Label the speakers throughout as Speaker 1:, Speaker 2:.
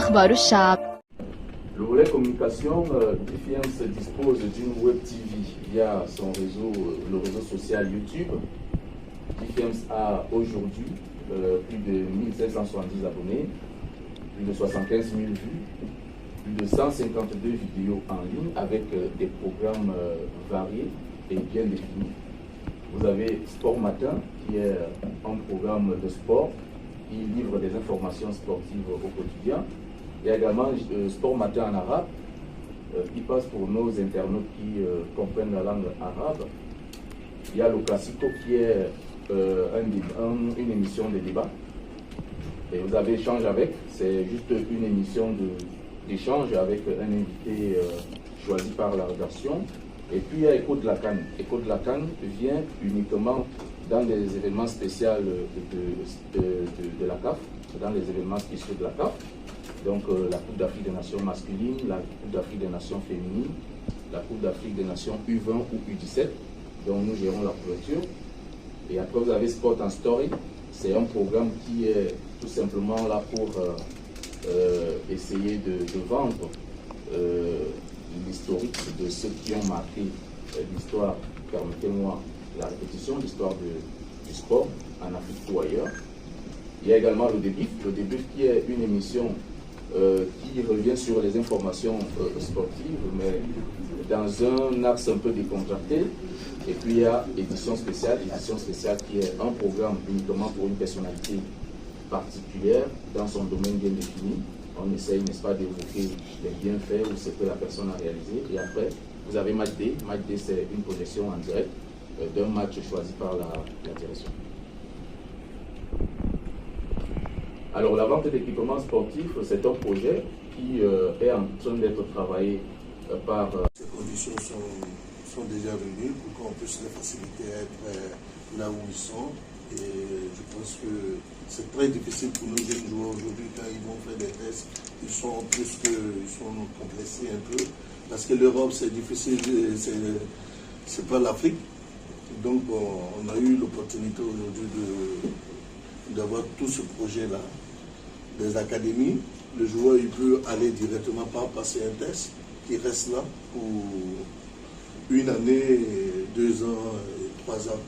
Speaker 1: أخبار الشعب.
Speaker 2: Le volet communication, DFIEMS dispose d'une web TV via son réseau, le réseau social YouTube. DFIEMS a aujourd'hui plus de 1770 abonnés, plus de 75 000 vues, plus de 152 vidéos en ligne avec des programmes variés et bien définis. Vous avez Sport Matin, qui est un programme de sport qui livre des informations sportives au quotidien. Il y a également Sport Matin en arabe, qui passe pour nos internautes qui comprennent la langue arabe. Il y a le Classico, qui est une émission de débat. Et vous avez Échange avec, c'est juste une émission d'échange avec un invité choisi par la rédaction. Et puis il y a Écho de la CAN. Écho de la CAN vient uniquement dans des événements spéciaux de la CAF, dans les événements spéciaux de la CAF. Donc la Coupe d'Afrique des Nations masculines, la Coupe d'Afrique des Nations féminines, la Coupe d'Afrique des Nations U20 ou U17, dont nous gérons la couverture. Et après vous avez Sport en Story, c'est un programme qui est tout simplement là pour essayer de vendre l'historique de ceux qui ont marqué l'histoire, permettez-moi la répétition, l'histoire du sport en Afrique ou ailleurs. Il y a également le débrief qui est une émission qui revient sur les informations sportives, mais dans un axe un peu décontracté. Et puis il y a édition spéciale qui est un programme uniquement pour une personnalité particulière dans son domaine bien défini. On essaye, n'est-ce pas, d'évoquer les bienfaits ou ce que la personne a réalisé. Et après, vous avez Match D. Match D, c'est une projection en direct d'un match choisi par la direction. Alors, la vente d'équipements sportifs, c'est un projet qui est en train d'être travaillé par...
Speaker 3: Ces conditions sont déjà venues pour qu'on puisse les faciliter à être là où ils sont. Et je pense que c'est très difficile pour nos jeunes joueurs aujourd'hui quand ils vont faire des tests. Ils sont complexés un peu. Parce que l'Europe, c'est difficile, c'est pas l'Afrique. Donc, on a eu l'opportunité aujourd'hui d'avoir tout ce projet-là. Des académies, le joueur il peut aller directement pas passer un test, qui reste là pour une année, 2 ans, 3 ans.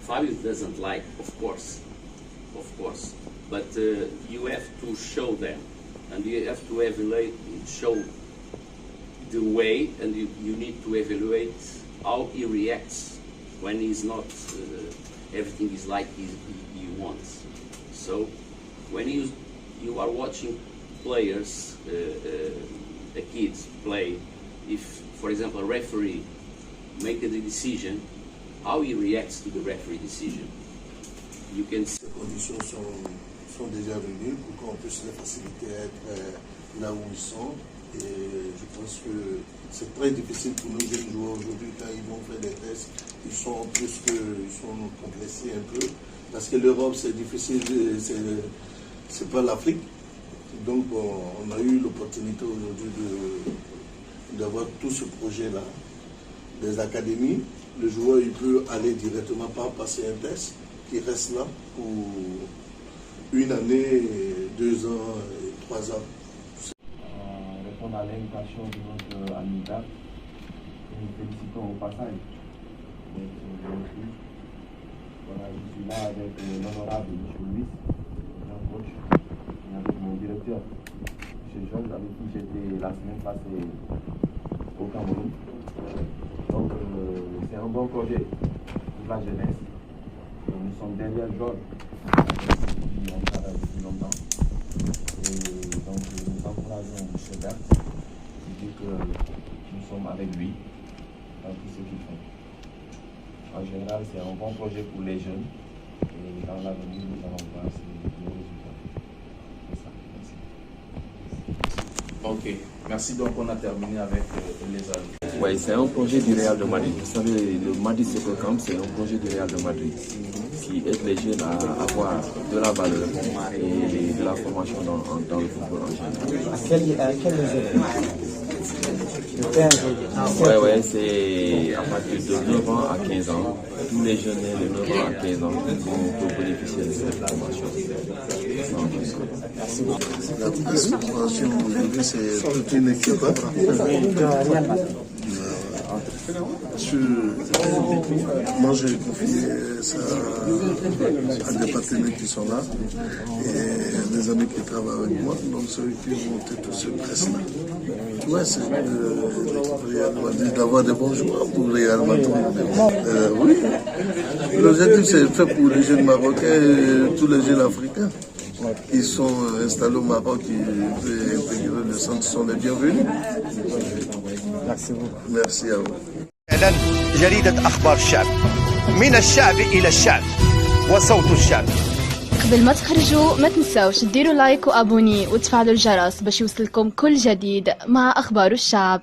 Speaker 4: Fabio doesn't like, of course, but you have to show them, and you have to evaluate, show the way, and you need to evaluate how he reacts when he's not, everything is like he wants. So when you are watching players, the kids play, if, for example, a referee make the decision, how he reacts to the referee decision. You can see.
Speaker 3: Ces conditions sont déjà venues pour qu'on puisse les faciliter à être là où ils sont. Et je pense que c'est très difficile pour nos jeunes joueurs aujourd'hui quand ils vont faire des tests. Ils sont complexés un peu. Parce que l'Europe, c'est difficile, c'est pas l'Afrique. Donc on a eu l'opportunité aujourd'hui d'avoir tout ce projet-là. Des académies, le joueur il peut aller directement pas passer un test, qui reste là pour une année, 2 ans, 3 ans.
Speaker 5: Répondre à l'invitation de notre ami Daf, nous félicitons au passage. Voilà, je suis là avec l'honorable M. Louis, mon coach, et avec mon directeur, M. Georges, avec qui j'étais la semaine passée au Cameroun. Donc, c'est un bon projet pour la jeunesse. Nous sommes derrière Georges, on travaille depuis longtemps. Et donc, nous encourageons M. Bert, qui dit que nous sommes avec lui dans tout ce qu'il fait. En général, c'est un bon projet pour les jeunes. Et dans l'avenir, nous allons voir ces résultats. C'est ça. Merci.
Speaker 2: Ok, merci. Donc, on a terminé avec les amis.
Speaker 6: Oui, c'est un projet du Real de Madrid. Vous savez, le Madrid Soccer Camp, c'est un projet du Real de Madrid qui aide les jeunes à avoir de la valeur et de la formation dans le football en général.
Speaker 7: À quel
Speaker 6: Ouais, c'est à partir de 9 ans à 15 ans. Tous les jeunes nés de 9 ans à 15 ans vont bénéficier de cette formation.
Speaker 3: La formation aujourd'hui, c'est toute une équipe. Moi, j'ai confié ça à des partenaires qui sont là et des amis qui travaillent avec moi. Donc, ceux qui vont monter tout ce presse-là. Ouais, c'est d'avoir des bons joueurs pour Real Madrid. Oui, l'objectif, c'est fait pour les jeunes Marocains et tous les jeunes Africains qui sont installés au Maroc, qui veulent intégrer le centre, sont les bienvenus.
Speaker 5: Merci beaucoup.
Speaker 3: Merci à vous.
Speaker 1: إعلان جريدة أخبار الشعب من الشعب إلى الشعب وصوت الشعب.
Speaker 7: قبل ما تخرجوا ما تنسوش ديروا لايك وابوني وتفعلوا الجرس باش يوصلكم كل جديد مع أخبار الشعب.